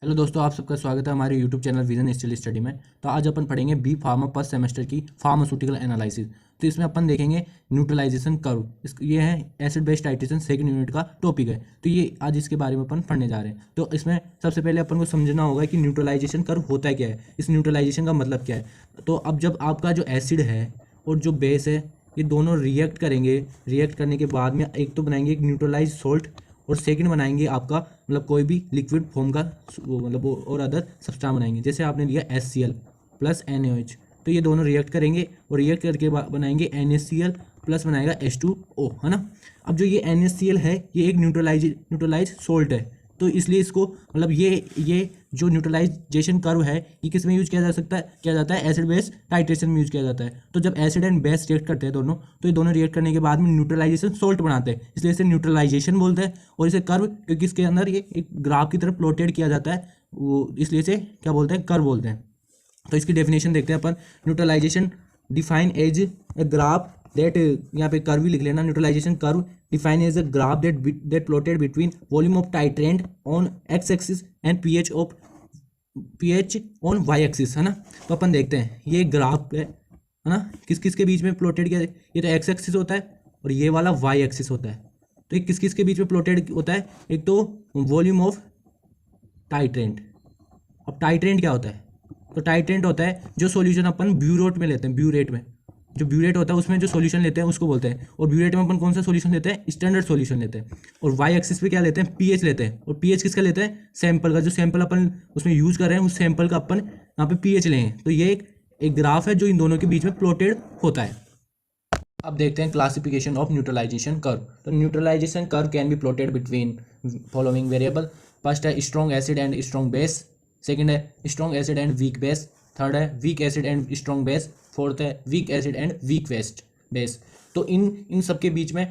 Hello दोस्तों, आप सबका स्वागत है हमारे YouTube channel vision still study में। तो आज अपन पढ़ेंगे बी फार्मा फर्स्ट सेमेस्टर की फार्मास्यूटिकल एनालिसिस। तो इसमें अपन देखेंगे न्यूट्रलाइजेशन कर्व। ये है acid base titration second unit का टॉपिक है। तो ये आज इसके बारे में अपन पढ़ने जा रहे हैं। तो इसमें सबसे पहले अपन को समझना होगा कि न्यूट्रलाइजेशन कर्व होता है क्या है, इस न्यूट्रलाइजेशन का मतलब क्या है। तो अब जब आपका जो एसिड है और जो बेस है ये दोनों रिएक्ट करेंगे, रिएक्ट करने के बाद में एक तो बनाएंगे एक न्यूट्रलाइज सोल्ट और सेकंड बनाएंगे आपका मतलब कोई भी लिक्विड फॉर्म का मतलब और अदर सब्सटेंस बनाएंगे। जैसे आपने लिया HCl प्लस NaOH, तो ये दोनों रिएक्ट करेंगे और रिएक्ट करके बनाएंगे NaCl प्लस बनाएगा H2O, है ना। अब जो ये NaCl है ये एक न्यूट्रलाइज सोल्ट है, तो इसलिए इसको मतलब ये जो न्यूट्रलाइजेशन कर्व है ये किस में यूज किया जाता है एसिड बेस टाइट्रेशन में यूज किया जाता है। तो जब एसिड एंड बेस रिएक्ट करते हैं दोनों, तो ये दोनों रिएक्ट करने के बाद में न्यूट्रलाइजेशन सोल्ट बनाते हैं, इसलिए इसे न्यूट्रलाइजेशन बोलते हैं। और इसे कर्व क्योंकि इसके अंदर ये एक ग्राफ की तरफ प्लॉटेड किया जाता है, वो इसलिए इसे क्या बोलते हैं, कर्व बोलते हैं। तो इसकी डेफिनेशन देखते हैं अपन। Neutralization define as a graph that, यहाँ पे कर्व भी लिख लेना, neutralization curve define as a graph that plotted between volume of titrant on X axis and pH on Y axis, है ना। तो अपन देखते हैं ये ग्राफ है ना, किस किस के बीच में प्लॉटेड किया, ये तो एक्स एक्सिस होता है और ये वाला वाई एक्सिस होता है। तो ये किस किस के बीच में प्लॉटेड होता है, एक तो वॉल्यूम ऑफ टाइट्रेंट। अब टाइट्रेंट क्या होता है, तो टाइट्रेंट होता है जो सॉल्यूशन अपन ब्यूरेट में लेते हैं, ब्यूरेट में जो ब्यूरेट होता है उसमें जो सॉल्यूशन लेते हैं उसको बोलते हैं। और ब्यूरेट में अपन कौन सा सॉल्यूशन लेते हैं, स्टैंडर्ड सॉल्यूशन लेते हैं। और वाई एक्सिस पे क्या लेते हैं, पीएच लेते हैं। और पीएच किसका लेते हैं, सैंपल का, जो सैंपल अपन उसमें यूज कर रहे हैं उस सैंपल का अपन यहाँ पे पीएच लेंगे। तो ये एक ग्राफ है जो इन दोनों के बीच में प्लॉटेड होता है। अब देखते हैं क्लासिफिकेशन ऑफ न्यूट्रलाइजेशन कर्व। तो neutralization curve can be plotted between following variable. First है strong acid and strong base, second है strong acid and weak base, third है weak acid and strong base, fourth है weak acid and weak base. तो इन सब के बीच में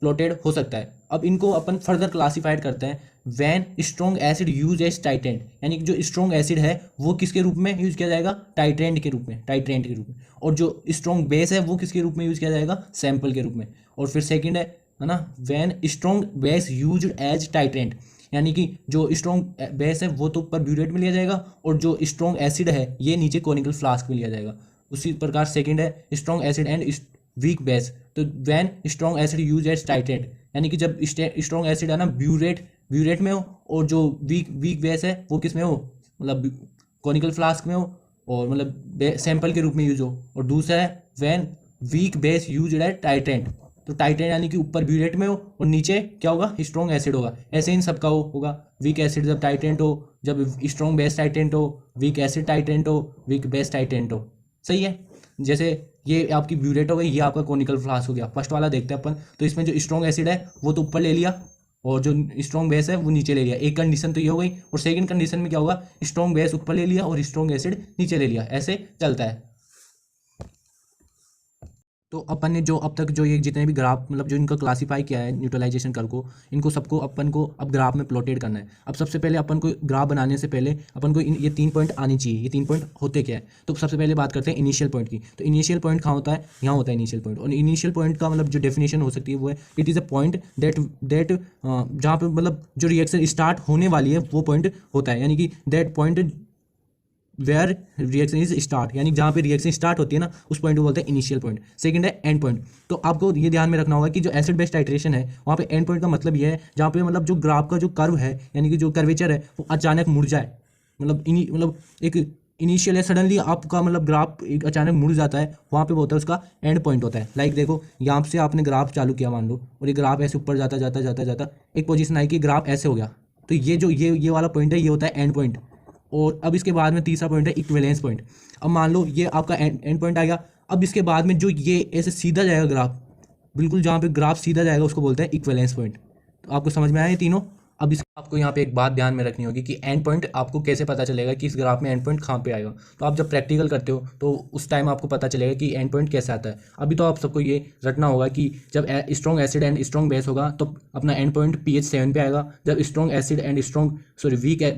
plotted हो सकता है। अब इनको अपन फर्दर क्लासिफाइड करते हैं। When strong acid use as titrant, यानी कि जो स्ट्रॉन्ग एसिड है वो किसके रूप में यूज किया जाएगा, टाइट्रेंट के रूप में। और जो स्ट्रॉन्ग बेस है वो किसके रूप में यूज किया जाएगा, सैंपल के रूप में। और फिर सेकंड है ना, when strong base use as titrant, यानी कि जो स्ट्रॉन्ग बेस है वो तो ऊपर ब्यूरेट में लिया जाएगा और जो स्ट्रॉन्ग एसिड है ये नीचे कोनिकल फ्लास्क में लिया जाएगा। उसी प्रकार सेकंड है strong acid and weak base. तो when strong acid use as titrant, यानी कि जब स्ट्रॉन्ग एसिड है ना ब्यूरेट में हो और जो वीक बेस है वो किस में हो, मतलब कोनिकल फ्लास्क में हो और मतलब सैंपल के रूप में यूज हो। और दूसरा है when weak base use as titrant, तो टाइट्रेंट यानी कि ऊपर ब्यूरेट में हो और नीचे क्या होगा, स्ट्रॉन्ग एसिड होगा। ऐसे इन सबका होगा। वीक एसिड जब टाइट्रेंट हो, जब स्ट्रॉन्ग बेस टाइट्रेंट हो, वीक एसिड टाइट्रेंट हो, वीक बेस टाइट्रेंट हो। सही है। जैसे ये आपकी ब्यूरेट हो गई, ये आपका कोनिकल फ्लास्क हो गया। फर्स्ट वाला देखते हैं अपन। तो इसमें जो स्ट्रॉन्ग एसिड है वो तो ऊपर ले लिया और जो स्ट्रॉन्ग बेस है वो नीचे ले लिया। एक कंडीशन तो ये हो गई। और सेकंड कंडीशन में क्या होगा, स्ट्रॉन्ग बेस ऊपर ले लिया और स्ट्रॉन्ग एसिड नीचे ले लिया। ऐसे चलता है। तो अपन ने जो अब तक जो ये जितने भी ग्राफ मतलब जो इनका क्लासीफाई किया है न्यूट्रलाइजेशन कर्व को, इनको सबको अपन को अब ग्राफ में प्लॉटेड करना है। अब सबसे पहले अपन को ग्राफ बनाने से पहले अपन को ये 3 पॉइंट आनी चाहिए। ये 3 पॉइंट होते क्या है, तो सबसे पहले बात करते हैं इनिशियल पॉइंट की। तो इनिशियल पॉइंट कहाँ होता है, यहाँ होता है इनिशियल पॉइंट। और इनिशियल पॉइंट का मतलब जो डेफिनेशन हो सकती है वो है, it is a point that जहाँ पे मतलब जो रिएक्शन स्टार्ट होने वाली है वो पॉइंट होता है, यानी कि that point where reaction is start, यानी जहाँ पे रिएक्शन स्टार्ट होती है ना उस पॉइंट को बोलते हैं इनिशियल पॉइंट। सेकंड है एंड पॉइंट। तो आपको ये ध्यान में रखना होगा कि जो एसिड बेस टाइट्रेशन है वहाँ पे एंड पॉइंट का मतलब ये है जहाँ पे मतलब जो ग्राफ का जो कर्व है यानी कि जो कर्वेचर है वो अचानक मुड़ जाए। मतलब एक इनिशियल है, सडनली आपका मतलब ग्राफ एक अचानक मुड़ जाता है, वहाँ पे होता है उसका एंड पॉइंट होता है। लाइक देखो यहाँ से आपने ग्राफ चालू किया मान लो, और ये ग्राफ ऐसे ऊपर जाता जाता जाता जाता एक पोजीशन आई कि ग्राफ ऐसे हो गया, तो ये जो ये वाला पॉइंट है ये होता है एंड पॉइंट। और अब इसके बाद में तीसरा पॉइंट है इक्विवेलेंस पॉइंट। अब मान लो ये आपका एंड पॉइंट आ गया। अब इसके बाद में जो ये ऐसे सीधा जाएगा ग्राफ, बिल्कुल जहाँ पे ग्राफ सीधा जाएगा उसको बोलते हैं इक्विवेलेंस पॉइंट। तो आपको समझ में आया ये तीनों। अब इस आपको यहाँ पे एक बात ध्यान में रखनी होगी कि एंड पॉइंट आपको कैसे पता चलेगा कि इस ग्राफ में एंड पॉइंट कहाँ पे आएगा। तो आप जब प्रैक्टिकल करते हो तो उस टाइम आपको पता चलेगा कि एंड पॉइंट कैसे आता है। अभी तो आप सबको ये रटना होगा कि जब strong acid and strong base होगा तो अपना एंड पॉइंट pH 7 पे आएगा। जब strong acid and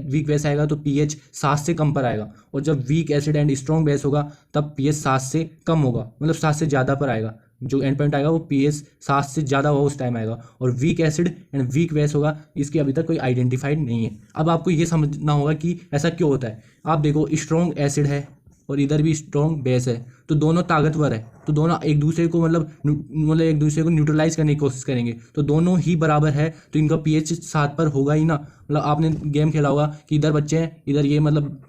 weak base आएगा तो pH 7 से कम पर आएगा। और जब week acid and strong base होगा तब pH 7 से कम होगा, मतलब 7 से ज़्यादा पर आएगा। जो एंड पॉइंट आएगा वो pH 7 से ज़्यादा हो उस टाइम आएगा। और week acid and weak base होगा, इसकी अभी तक कोई आइडेंटिफाइड नहीं है। अब आपको ये समझना होगा कि ऐसा क्यों होता है। आप देखो, स्ट्रॉन्ग एसिड है और इधर भी स्ट्रॉन्ग बेस है, तो दोनों ताकतवर है, तो दोनों एक दूसरे को मतलब एक दूसरे को न्यूट्रलाइज करने की कोशिश करेंगे, तो दोनों ही बराबर है, तो इनका pH 7 पर होगा ही ना। मतलब आपने गेम खेला होगा कि इधर बच्चे हैं, इधर ये मतलब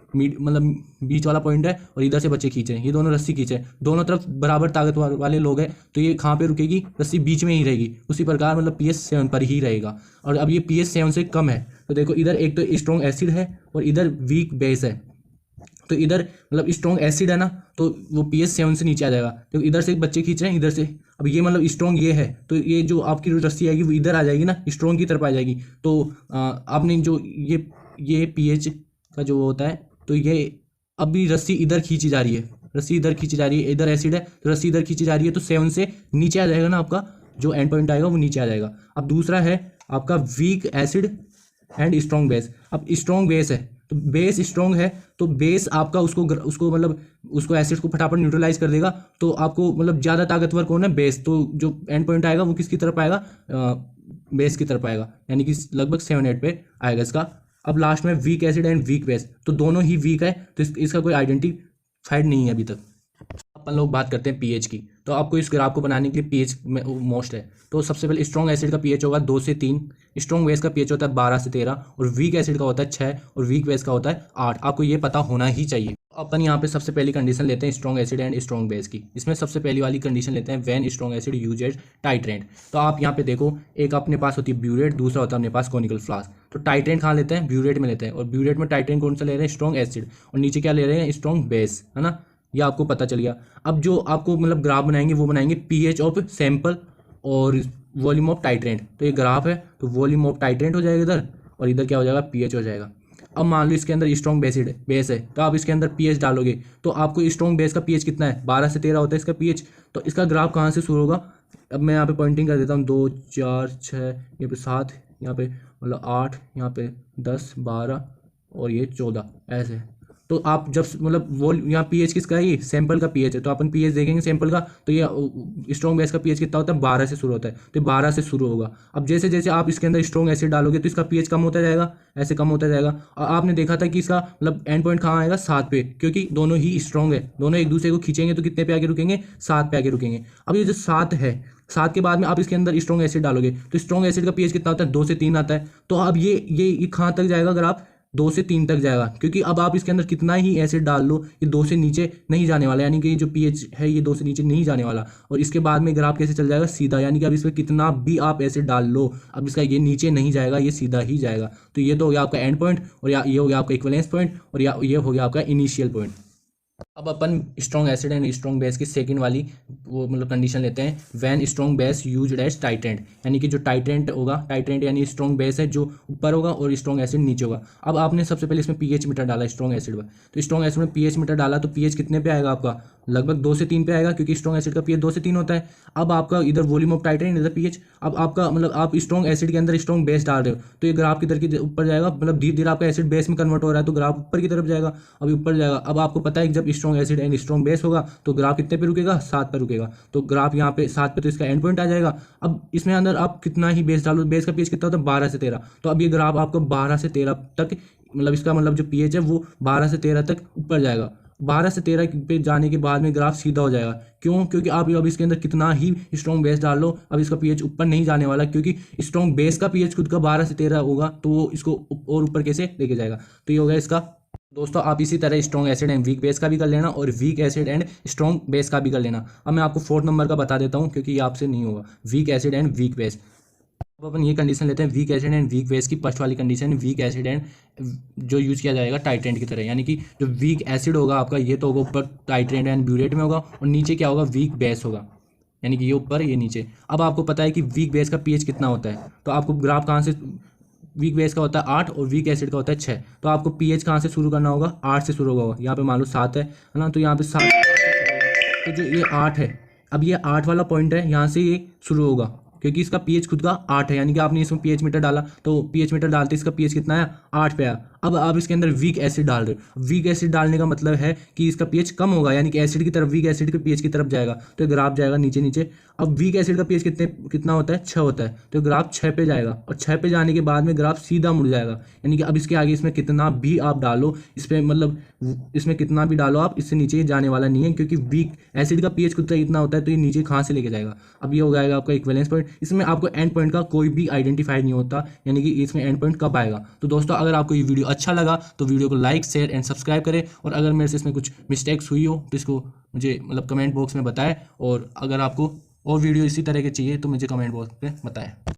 बीच वाला पॉइंट है और इधर से बच्चे खींचे हैं, ये दोनों रस्सी खींचे, दोनों तरफ बराबर ताकत वाले लोग हैं, तो ये कहाँ पे रुकेगी, रस्सी बीच में ही रहेगी। उसी प्रकार मतलब pH 7 पर ही रहेगा। और अब ये pH 7 से कम है, तो देखो इधर एक तो स्ट्रॉन्ग एसिड है और इधर वीक बेस है, तो इधर मतलब स्ट्रॉन्ग एसिड है ना, तो वो pH 7 से नीचे आ जाएगा। तो इधर से बच्चे खींच रहे हैं, इधर से, अब ये मतलब स्ट्रॉन्ग ये है, तो ये जो आपकी रस्सी आएगी वो इधर आ जाएगी ना, स्ट्रॉन्ग की तरफ आ जाएगी। तो आपने जो ये pH का जो होता है, तो ये अभी रस्सी इधर खींची जा रही है, रस्सी इधर खींची जा रही है, इधर एसिड है तो रस्सी इधर खींची जा रही है, तो 7 से नीचे आ जाएगा ना, आपका जो एंड पॉइंट आएगा वो नीचे आ जाएगा। अब दूसरा है आपका week acid and strong base. अब स्ट्रॉन्ग बेस है, तो बेस स्ट्रॉन्ग है, तो बेस आपका उसको मतलब उसको एसिड को फटाफट न्यूट्रलाइज कर देगा। तो आपको मतलब ज़्यादा ताकतवर कौन है, बेस, तो जो एंड पॉइंट आएगा वो किसकी तरफ आएगा, बेस की तरफ आएगा, यानी कि लगभग 7-8 पे आएगा इसका। अब लास्ट में week acid and weak base, तो दोनों ही वीक है, तो इसका कोई आइडेंटिफाइड नहीं है अभी तक। अपन लोग बात करते हैं pH की, तो आपको इस ग्राफ को बनाने के लिए pH मोस्ट है। तो सबसे पहले स्ट्रॉन्ग एसिड का pH होगा 2 से 3, स्ट्रॉन्ग बेस का pH होता है 12 से 13, और वीक एसिड का होता है 6 और वीक बेस का होता है 8। आपको ये पता होना ही चाहिए। अपन यहाँ पे सबसे पहली कंडीशन लेते हैं strong acid and strong base की। इसमें सबसे पहली वाली कंडीशन लेते हैं when strong acid used as titrant. तो आप यहाँ पे देखो, एक अपने पास होती है ब्यूरेट, दूसरा होता है अपने पास कोनिकल फ्लास्क। तो टाइट्रेंट कहाँ लेते हैं, ब्यूरेट में लेते हैं, और ब्यूरेट में टाइट्रेंट कौन सा ले रहे हैं, स्ट्रॉन्ग एसिड, और नीचे क्या ले रहे हैं, स्ट्रॉन्ग बेस, है ना, ये आपको पता चल गया। अब जो आपको मतलब ग्राफ बनाएंगे वो बनाएंगे pH ऑफ सैंपल और वॉल्यूम ऑफ टाइट्रेंट। तो ये ग्राफ है, तो वॉल्यूम ऑफ टाइट्रेंट हो जाएगा इधर, और इधर क्या हो जाएगा, pH हो जाएगा। अब मान लो इसके अंदर स्ट्रॉन्ग बेस है, तो आप इसके अंदर pH डालोगे, तो आपको स्ट्रॉन्ग बेस का pH कितना है, 12 से 13 होता है इसका pH। तो इसका ग्राफ कहाँ से शुरू होगा, अब मैं यहाँ पे पॉइंटिंग कर देता हूँ, 2 4 6, यहाँ पे 7, यहाँ पे मतलब 8, यहाँ पे 10 12 और ये 14, ऐसे। तो आप जब मतलब वो यहाँ pH किसका है, ये सैंपल का pH है, तो अपन pH देखेंगे सैंपल का, तो ये स्ट्रॉन्ग बेस का pH कितना होता है, 12 से शुरू होता है, तो 12 से शुरू होगा। अब जैसे जैसे आप इसके अंदर स्ट्रॉन्ग एसिड डालोगे तो इसका pH कम होता जाएगा, ऐसे कम होता जाएगा। और आपने देखा था कि इसका मतलब एंड पॉइंट कहाँ आएगा, 7 पे, क्योंकि दोनों ही स्ट्रॉन्ग है, दोनों एक दूसरे को खींचेंगे तो कितने पे आके रुकेंगे, 7 पे आके रुकेंगे। अब ये जो 7 है, 7 के बाद में आप इसके अंदर स्ट्रॉन्ग एसिड डालोगे, तो स्ट्रॉन्ग एसिड का pH कितना होता है, 2 से 3 आता है। तो अब ये कहाँ तक जाएगा, अगर आप 2 से 3 तक जाएगा, क्योंकि अब आप इसके अंदर कितना ही एसिड डाल लो, ये 2 से नीचे नहीं जाने वाला, यानी कि जो pH है ये 2 से नीचे नहीं जाने वाला। और इसके बाद में ग्राफ कैसे चल जाएगा, सीधा, यानी कि अब इसमें कितना भी आप एसिड डाल लो, अब इसका ये नीचे नहीं जाएगा, ये सीधा ही जाएगा। तो ये तो हो गया आपका एंड पॉइंट, और ये हो गया आपका इक्विवेलेंस पॉइंट, और ये हो गया आपका इनिशियल पॉइंट। अब अपन strong acid and strong base की सेकंड वाली वो मतलब कंडीशन लेते हैं, when strong base used as titrant, यानी कि जो टाइट्रेंट होगा, टाइट्रेंट यानी स्ट्रॉन्ग बेस है जो ऊपर होगा और स्ट्रॉन्ग एसिड नीचे होगा। अब आपने सबसे पहले इसमें pH मीटर डाला स्ट्रॉन्ग एसिड में, तो स्ट्रॉन्ग एसिड में pH मीटर डाला, तो pH कितने पे आएगा आपका, लगभग 2 से 3 पे आएगा, क्योंकि स्ट्रॉन्ग एसिड का pH 2 से 3 होता है। अब आपका इधर वॉल्यूम ऑफ टाइट्रेंट, इधर pH, अब आपका मतलब आप स्ट्रॉन्ग एसिड के अंदर स्ट्रॉन्ग बेस डाल रहे हो, तो ये ग्राफ किधर की ऊपर जाएगा, मतलब धीरे धीरे आपका एसिड बेस में कन्वर्ट हो रहा है, तो ग्राफ ऊपर की तरफ जाएगा, अभी ऊपर जाएगा। अब आपको पता है कि जब strong acid and strong base होगा तो ग्राफ कितने पे रुकेगा, 7 पे रुकेगा, तो ग्राफ यहाँ पे 7 पे, तो इसका एंड पॉइंट आ जाएगा। अब इसमें अंदर आप कितना ही बेस डालो, बेस का pH कितना होता है, 12 से 13, तो अब ये ग्राफ आपको 12 से 13 तक, मतलब इसका मतलब जो pH है वो 12 से 13 तक ऊपर जाएगा। 12 से 13 पे जाने के बाद में ग्राफ सीधा हो जाएगा, क्यों, क्योंकि आप अब इसके अंदर कितना ही स्ट्रॉन्ग बेस डाल लो, अब इसका pH ऊपर नहीं जाने वाला, क्योंकि स्ट्रॉन्ग बेस का pH खुद का 12 से 13 होगा, तो वो इसको और ऊपर कैसे लेके जाएगा। तो ये हो गया इसका। दोस्तों आप इसी तरह strong acid and weak base का भी कर लेना, और week acid and strong base का भी कर लेना। अब मैं आपको 4th नंबर का बता देता हूँ, क्योंकि ये आपसे नहीं होगा, week acid and weak base. अब अपन ये कंडीशन लेते हैं week acid and weak base की। फर्स्ट वाली कंडीशन वीक एसिड एंड जो यूज़ किया जाएगा टाइट्रेंट की तरह, यानी कि जो वीक एसिड होगा आपका, ये तो होगा ऊपर टाइट्रेंट एंड ब्यूरेट में होगा, और नीचे क्या होगा, वीक बेस होगा, यानी कि ये ऊपर ये नीचे। अब आपको पता है कि वीक बेस का pH कितना होता है, तो आपको ग्राफ कहाँ से, वीक बेस का होता है 8 और वीक एसिड का होता है 6, तो आपको pH कहाँ से शुरू करना होगा, 8 से शुरू होगा। यहाँ पे मान लो 7 है ना, तो यहाँ पे 7, तो जो ये 8 है, अब ये 8 वाला पॉइंट है, यहाँ से ये शुरू होगा, क्योंकि इसका pH खुद का 8 है, यानी कि आपने इसमें pH मीटर डाला, तो pH मीटर डालते इसका pH कितना है, 8 पे आया। अब आप इसके अंदर वीक एसिड डाल रहे हो। वीक एसिड डालने का मतलब है कि इसका पीएच कम होगा, यानी कि एसिड की तरफ, वीक एसिड के पीएच की तरफ जाएगा, तो ग्राफ जाएगा नीचे नीचे। अब वीक एसिड का पीएच कितना होता है, 6 होता है, तो ग्राफ 6 पे जाएगा, और 6 पे जाने के बाद में ग्राफ सीधा मुड़ जाएगा। यानी कि अब इसके आगे इसमें कितना भी आप डालो, इस पर मतलब इसमें कितना भी डालो आप, इससे नीचे जाने वाला नहीं है, क्योंकि वीक एसिड का पीएच कितना इतना होता है, तो ये नीचे कहाँ से लेके जाएगा। अब ये हो जाएगा आपका इक्विवेलेंस पॉइंट। इसमें आपको एंड पॉइंट का कोई भी आइडेंटिफाई नहीं होता, यानी कि इसमें एंड पॉइंट कब आएगा। तो दोस्तों अगर आपको ये वीडियो अच्छा लगा तो वीडियो को लाइक, शेयर एंड सब्सक्राइब करें, और अगर मेरे से इसमें कुछ मिस्टेक्स हुई हो तो इसको मुझे मतलब कमेंट बॉक्स में बताएं, और अगर आपको और वीडियो इसी तरह के चाहिए तो मुझे कमेंट बॉक्स में बताएं।